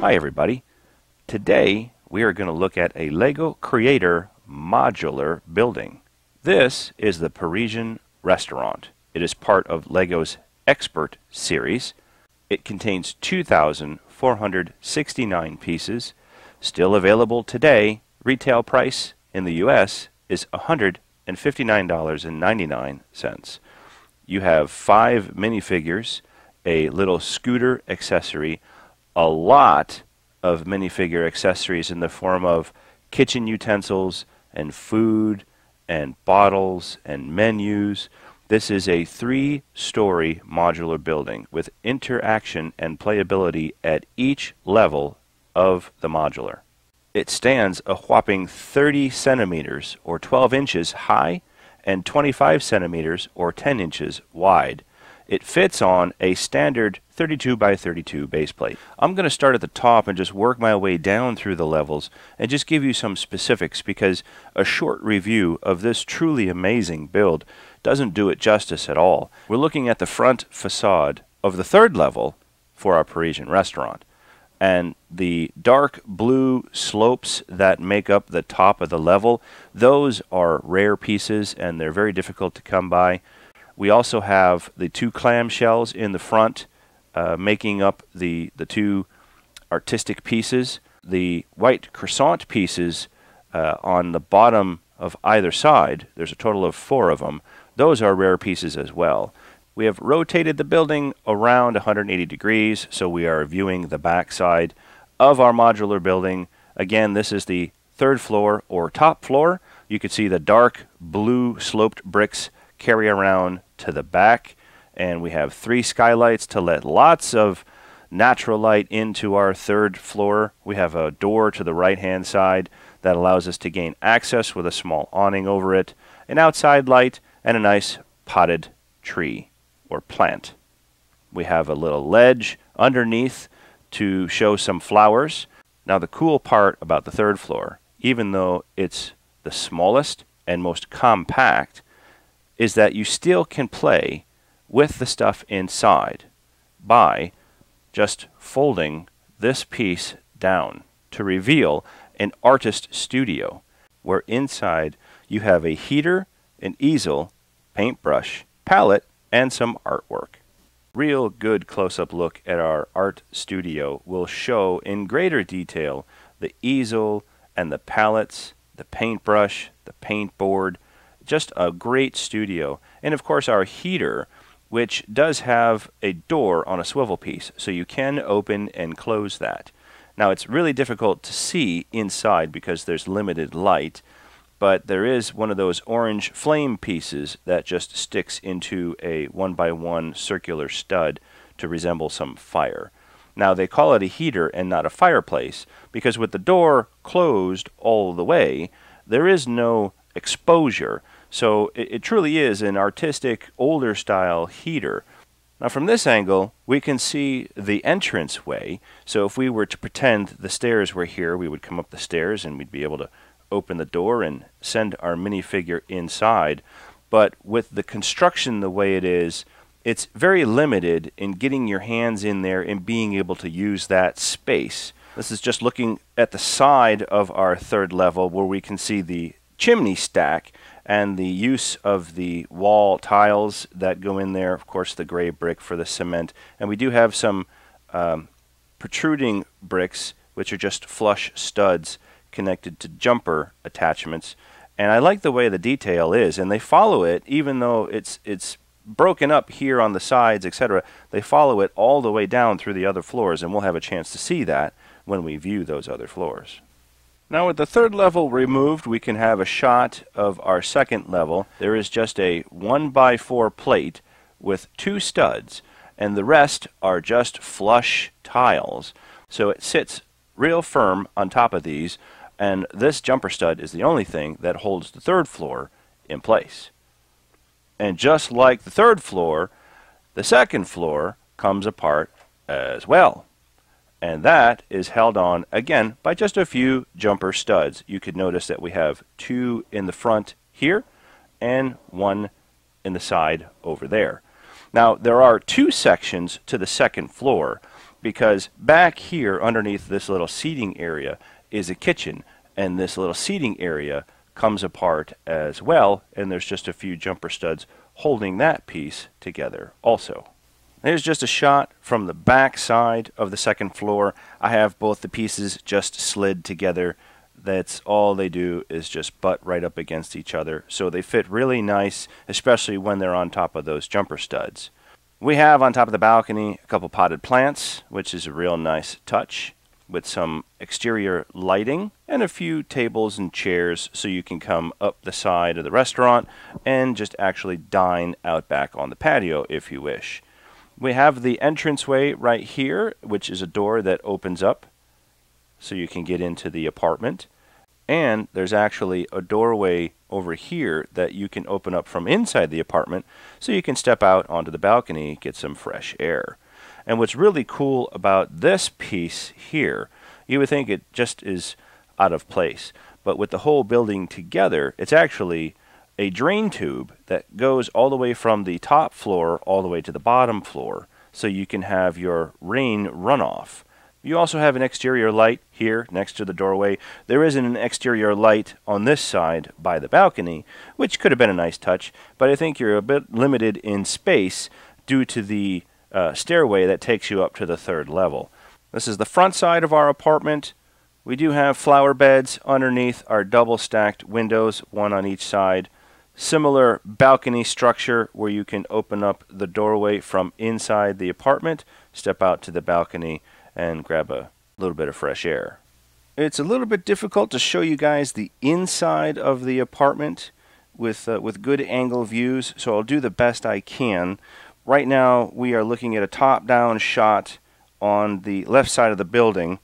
Hi everybody. Today we are going to look at a Lego Creator modular building. This is the Parisian restaurant. It is part of Lego's Expert series. It contains 2,469 pieces, still available today. Retail price in the US is $159.99. You have 5 minifigures, a little scooter accessory, a lot of minifigure accessories in the form of kitchen utensils and food and bottles and menus. This is a 3-story modular building with interaction and playability at each level of the modular. It stands a whopping 30 centimeters or 12 inches high and 25 centimeters or 10 inches wide. It fits on a standard 32 by 32 base plate. I'm going to start at the top and just work my way down through the levels and just give you some specifics, because a short review of this truly amazing build doesn't do it justice at all. We're looking at the front facade of the 3rd level for our Parisian restaurant. And the dark blue slopes that make up the top of the level, those are rare pieces and they're very difficult to come by. We also have the 2 clamshells in the front making up the 2 artistic pieces. The white croissant pieces on the bottom of either side, there's a total of 4 of them. Those are rare pieces as well. We have rotated the building around 180 degrees, so we are viewing the back side of our modular building. Again, this is the 3rd floor or top floor. You can see the dark blue sloped bricks carry around to the back, and we have 3 skylights to let lots of natural light into our 3rd floor. We have a door to the right hand side that allows us to gain access with a small awning over it, an outside light, and a nice potted tree or plant. We have a little ledge underneath to show some flowers. Now the cool part about the 3rd floor, even though it's the smallest and most compact, is that you still can play with the stuff inside by just folding this piece down to reveal an artist studio, where inside you have a heater, an easel, paintbrush, palette, and some artwork. Real good close-up look at our art studio will show in greater detail the easel and the palettes, the paintbrush, the paintboard. Just a great studio. And of course our heater, which does have a door on a swivel piece, so you can open and close that. Now it's really difficult to see inside because there's limited light, but there is one of those orange flame pieces that just sticks into a 1x1 circular stud to resemble some fire. Now they call it a heater and not a fireplace because with the door closed all the way, there is no exposure. So it truly is an artistic, older style heater. Now from this angle, we can see the entranceway. So if we were to pretend the stairs were here, we would come up the stairs and we'd be able to open the door and send our minifigure inside. But with the construction the way it is, it's very limited in getting your hands in there and being able to use that space. This is just looking at the side of our 3rd level where we can see the chimney stack and the use of the wall tiles that go in there, of course the gray brick for the cement, and we do have some protruding bricks which are just flush studs connected to jumper attachments. And I like the way the detail is, and they follow it even though it's broken up here on the sides, etc. They follow it all the way down through the other floors, and we'll have a chance to see that when we view those other floors. Now with the 3rd level removed, we can have a shot of our 2nd level. There is just a 1x4 plate with 2 studs, and the rest are just flush tiles. So it sits real firm on top of these, and this jumper stud is the only thing that holds the 3rd floor in place. And just like the 3rd floor, the 2nd floor comes apart as well. And that is held on, again, by just a few jumper studs. You could notice that we have 2 in the front here and 1 in the side over there. Now, there are 2 sections to the 2nd floor, because back here underneath this little seating area is a kitchen, and this little seating area comes apart as well, and there's just a few jumper studs holding that piece together also. Here's just a shot from the back side of the second floor. I have both the pieces just slid together. That's all they do, is just butt right up against each other, so they fit really nice, especially when they're on top of those jumper studs. We have on top of the balcony a couple potted plants, which is a real nice touch, with some exterior lighting and a few tables and chairs so you can come up the side of the restaurant and just actually dine out back on the patio if you wish. We have the entranceway right here, which is a door that opens up so you can get into the apartment. And there's actually a doorway over here that you can open up from inside the apartment so you can step out onto the balcony, get some fresh air. And what's really cool about this piece here, you would think it just is out of place, but with the whole building together, it's actually a drain tube that goes all the way from the top floor all the way to the bottom floor, so you can have your rain runoff. You also have an exterior light here next to the doorway. There isn't an exterior light on this side by the balcony, which could have been a nice touch, but I think you're a bit limited in space due to the stairway that takes you up to the third level. This is the front side of our apartment. We do have flower beds underneath our double stacked windows, one on each side. Similar balcony structure where you can open up the doorway from inside the apartment, step out to the balcony, and grab a little bit of fresh air. It's a little bit difficult to show you guys the inside of the apartment with good angle views, so I'll do the best I can. Right now we are looking at a top-down shot on the left side of the building,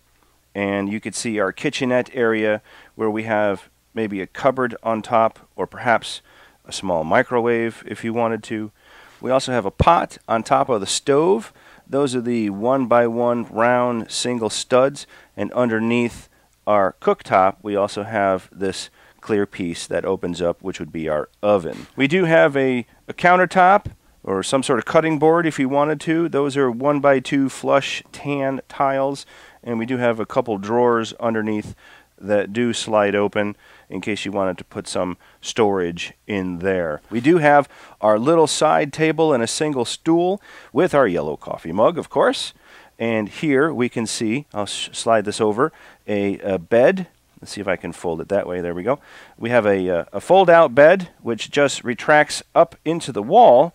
and you could see our kitchenette area where we have maybe a cupboard on top, or perhaps a small microwave if you wanted to. We also have a pot on top of the stove. Those are the 1x1 round single studs, and underneath our cooktop we also have this clear piece that opens up, which would be our oven. We do have a countertop or some sort of cutting board if you wanted to. Those are 1x2 flush tan tiles, and we do have a couple drawers underneath that do slide open in case you wanted to put some storage in there. We do have our little side table and a single stool with our yellow coffee mug, of course. And here we can see, I'll slide this over, a bed. Let's see if I can fold it that way. There we go. We have a fold-out bed which just retracts up into the wall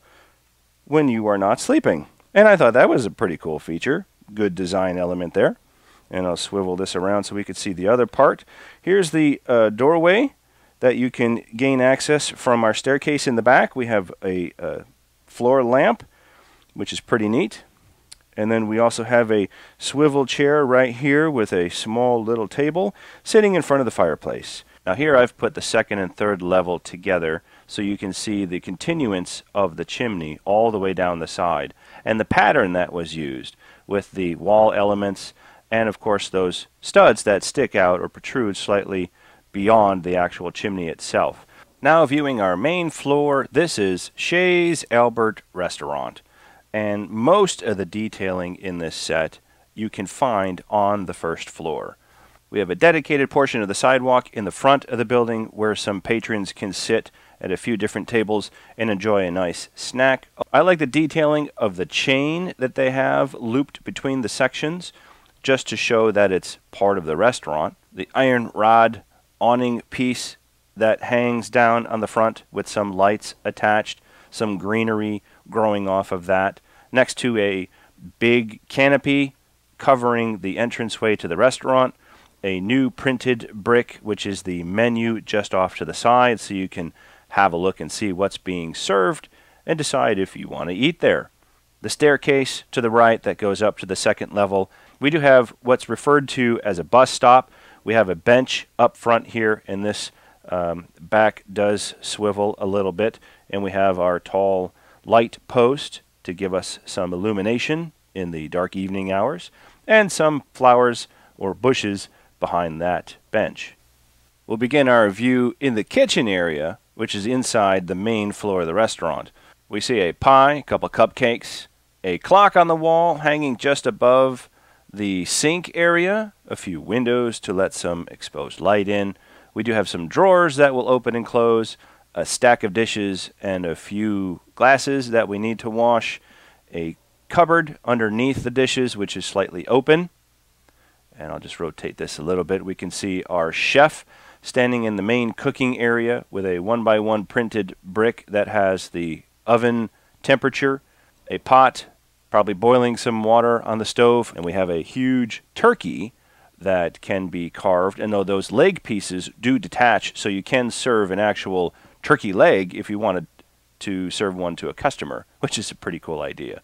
when you are not sleeping. And I thought that was a pretty cool feature. Good design element there. And I'll swivel this around so we could see the other part. Here's the doorway that you can gain access from our staircase in the back. We have a floor lamp, which is pretty neat. And then we also have a swivel chair right here with a small little table sitting in front of the fireplace. Now here I've put the second and third level together so you can see the continuance of the chimney all the way down the side, and the pattern that was used with the wall elements and of course those studs that stick out or protrude slightly beyond the actual chimney itself. Now viewing our main floor, this is Chez Albert Restaurant, and most of the detailing in this set you can find on the first floor. We have a dedicated portion of the sidewalk in the front of the building where some patrons can sit at a few different tables and enjoy a nice snack. I like the detailing of the chain that they have looped between the sections, just to show that it's part of the restaurant. The iron rod awning piece that hangs down on the front with some lights attached, some greenery growing off of that, next to a big canopy covering the entranceway to the restaurant, a new printed brick, which is the menu just off to the side, so you can have a look and see what's being served and decide if you want to eat there. The staircase to the right that goes up to the second level. We do have what's referred to as a bus stop. We have a bench up front here, and this back does swivel a little bit, and we have our tall light post to give us some illumination in the dark evening hours, and some flowers or bushes behind that bench. We'll begin our view in the kitchen area, which is inside the main floor of the restaurant. We see a pie, a couple cupcakes, a clock on the wall hanging just above the sink area, a few windows to let some exposed light in. We do have some drawers that will open and close, a stack of dishes and a few glasses that we need to wash, a cupboard underneath the dishes which is slightly open. And I'll just rotate this a little bit. We can see our chef standing in the main cooking area with a 1x1 printed brick that has the oven temperature, a pot, probably boiling some water on the stove, and we have a huge turkey that can be carved. And though those leg pieces do detach, so you can serve an actual turkey leg if you wanted to serve one to a customer, which is a pretty cool idea.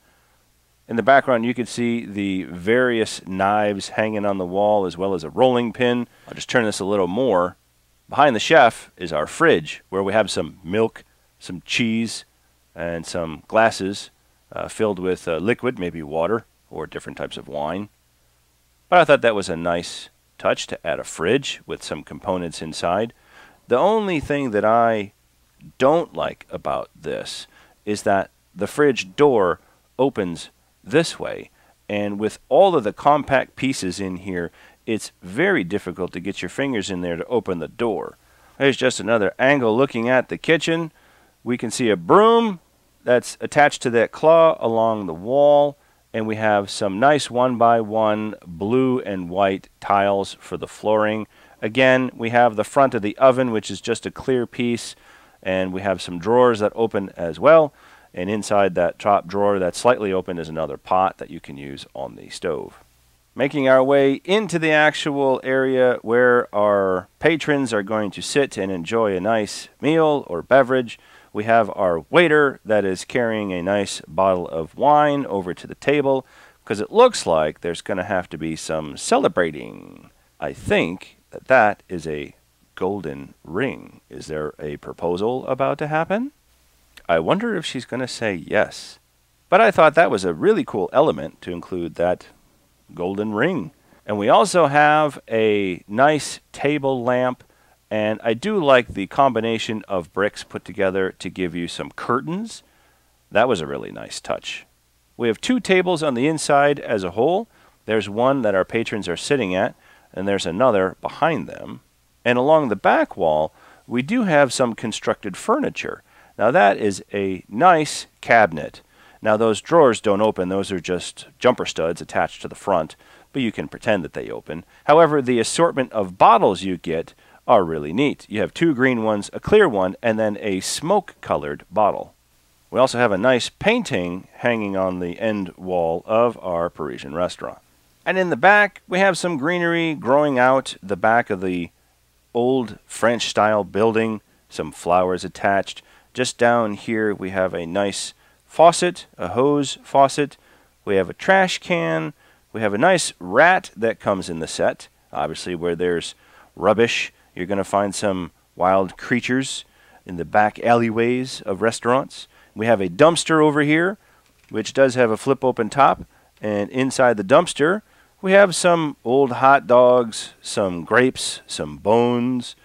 In the background, you can see the various knives hanging on the wall, as well as a rolling pin. I'll just turn this a little more. Behind the chef is our fridge, where we have some milk, some cheese, and some glasses filled with liquid, maybe water or different types of wine. But I thought that was a nice touch to add a fridge with some components inside. The only thing that I don't like about this is that the fridge door opens this way, and with all of the compact pieces in here, it's very difficult to get your fingers in there to open the door. There's just another angle looking at the kitchen. We can see a broom that's attached to that claw along the wall, and we have some nice 1x1 blue and white tiles for the flooring. Again, we have the front of the oven, which is just a clear piece, and we have some drawers that open as well. And inside that top drawer that's slightly open is another pot that you can use on the stove. Making our way into the actual area where our patrons are going to sit and enjoy a nice meal or beverage, we have our waiter that is carrying a nice bottle of wine over to the table, because it looks like there's going to have to be some celebrating. I think that that is a golden ring. Is there a proposal about to happen? I wonder if she's going to say yes. But I thought that was a really cool element to include that golden ring. And we also have a nice table lamp, and I do like the combination of bricks put together to give you some curtains. That was a really nice touch. We have two tables on the inside as a whole. There's one that our patrons are sitting at, and there's another behind them. And along the back wall, we do have some constructed furniture. Now that is a nice cabinet. Now those drawers don't open, those are just jumper studs attached to the front, but you can pretend that they open. However, the assortment of bottles you get are really neat. You have two green ones, a clear one, and then a smoke-colored bottle. We also have a nice painting hanging on the end wall of our Parisian restaurant. And in the back, we have some greenery growing out the back of the old French-style building, some flowers attached. Just down here, we have a nice faucet, a hose faucet. We have a trash can. We have a nice rat that comes in the set. Obviously, where there's rubbish, you're going to find some wild creatures in the back alleyways of restaurants. We have a dumpster over here, which does have a flip-open top. And inside the dumpster, we have some old hot dogs, some grapes, some bones.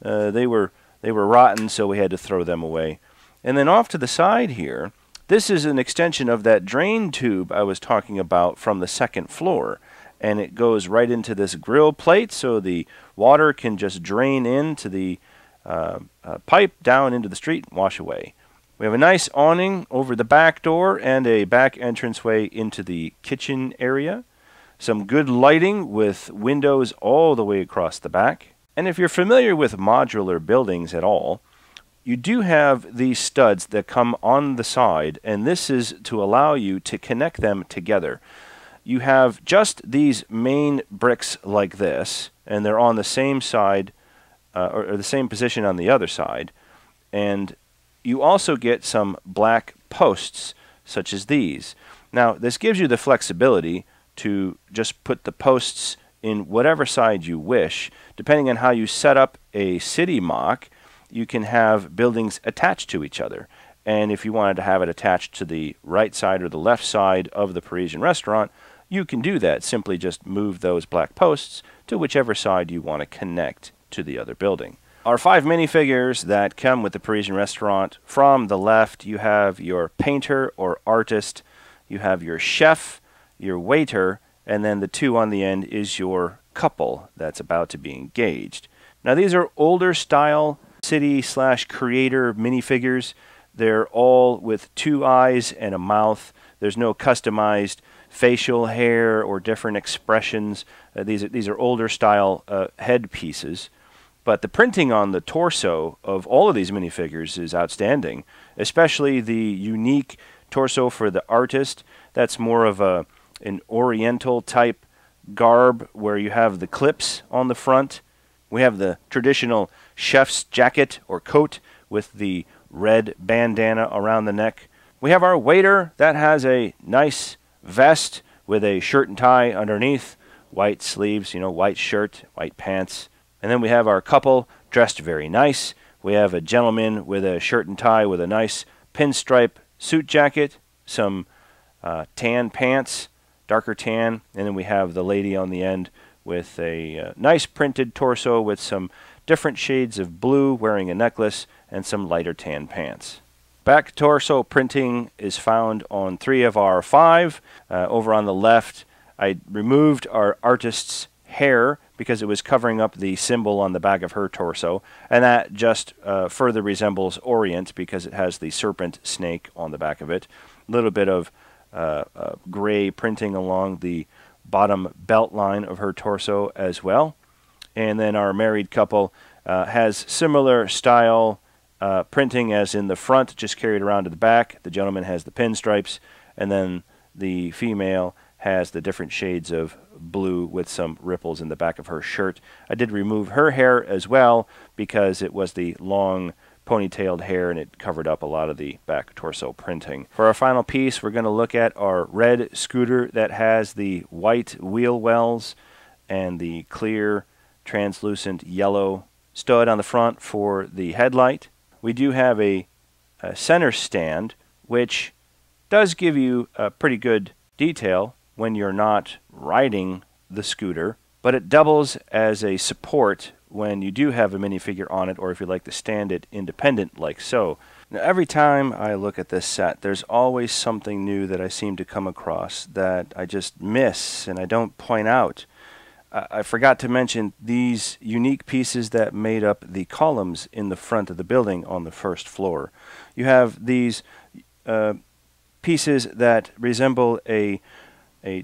They were rotten, so we had to throw them away. And then off to the side here, this is an extension of that drain tube I was talking about from the second floor. And it goes right into this grill plate, so the water can just drain into the pipe down into the street and wash away. We have a nice awning over the back door and a back entranceway into the kitchen area. Some good lighting with windows all the way across the back. And if you're familiar with modular buildings at all, you do have these studs that come on the side, and this is to allow you to connect them together. You have just these main bricks like this, and they're on the same side, or the same position on the other side. And you also get some black posts, such as these. Now, this gives you the flexibility to just put the posts in whatever side you wish. Depending on how you set up a city mock, you can have buildings attached to each other. And if you wanted to have it attached to the right side or the left side of the Parisian restaurant, you can do that. Simply just move those black posts to whichever side you want to connect to the other building. Our 5 minifigures that come with the Parisian restaurant. From the left, you have your painter or artist. you have your chef, your waiter, and then the 2 on the end is your couple that's about to be engaged. Now these are older style city/creator minifigures. They're all with 2 eyes and a mouth. There's no customized facial hair or different expressions. These are older style head pieces. But the printing on the torso of all of these minifigures is outstanding, especially the unique torso for the artist. That's more of an oriental type garb where you have the clips on the front. We have the traditional chef's jacket or coat with the red bandana around the neck. We have our waiter that has a nice vest with a shirt and tie underneath, white sleeves, white shirt, white pants. And then we have our couple dressed very nice. We have a gentleman with a shirt and tie with a nice pinstripe suit jacket, some tan pants, darker tan, and then we have the lady on the end with a nice printed torso with some different shades of blue, wearing a necklace, and some lighter tan pants. Back torso printing is found on 3 of our 5. Over on the left, I removed our artist's hair because it was covering up the symbol on the back of her torso, and that just further resembles Orient because it has the serpent snake on the back of it. A little bit of gray printing along the bottom belt line of her torso as well. And then our married couple has similar style printing as in the front, just carried around to the back. The gentleman has the pinstripes, and then the female has the different shades of blue with some ripples in the back of her shirt. I did remove her hair as well because it was the long ponytailed hair and it covered up a lot of the back torso printing. For our final piece, we're going to look at our red scooter that has the white wheel wells and the clear translucent yellow stud on the front for the headlight. We do have a center stand, which does give you a pretty good detail when you're not riding the scooter, but it doubles as a support when you do have a minifigure on it, or if you like to stand it independent like so. Now, every time I look at this set, there's always something new that I seem to come across that I just miss and I don't point out. I forgot to mention these unique pieces that made up the columns in the front of the building on the first floor. You have these pieces that resemble a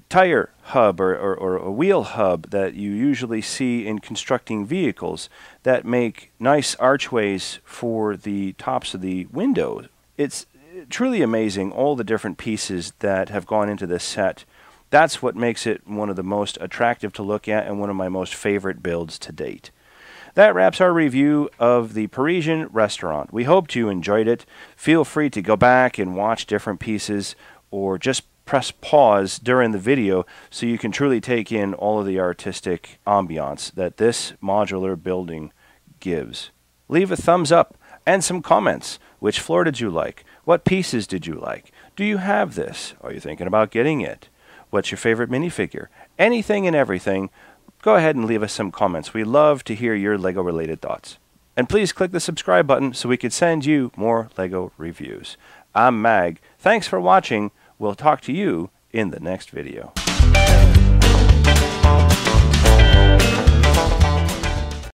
tire hub or a wheel hub that you usually see in constructing vehicles that make nice archways for the tops of the windows. It's truly amazing all the different pieces that have gone into this set. That's what makes it one of the most attractive to look at and one of my most favorite builds to date. That wraps our review of the Parisian restaurant. We hoped you enjoyed it. Feel free to go back and watch different pieces or just press pause during the video so you can truly take in all of the artistic ambiance that this modular building gives. Leave a thumbs up and some comments. Which floor did you like? What pieces did you like? Do you have this? Are you thinking about getting it? What's your favorite minifigure? Anything and everything. Go ahead and leave us some comments. We love to hear your LEGO related thoughts. And please click the subscribe button so we could send you more LEGO reviews. I'm Mag. Thanks for watching. We'll talk to you in the next video.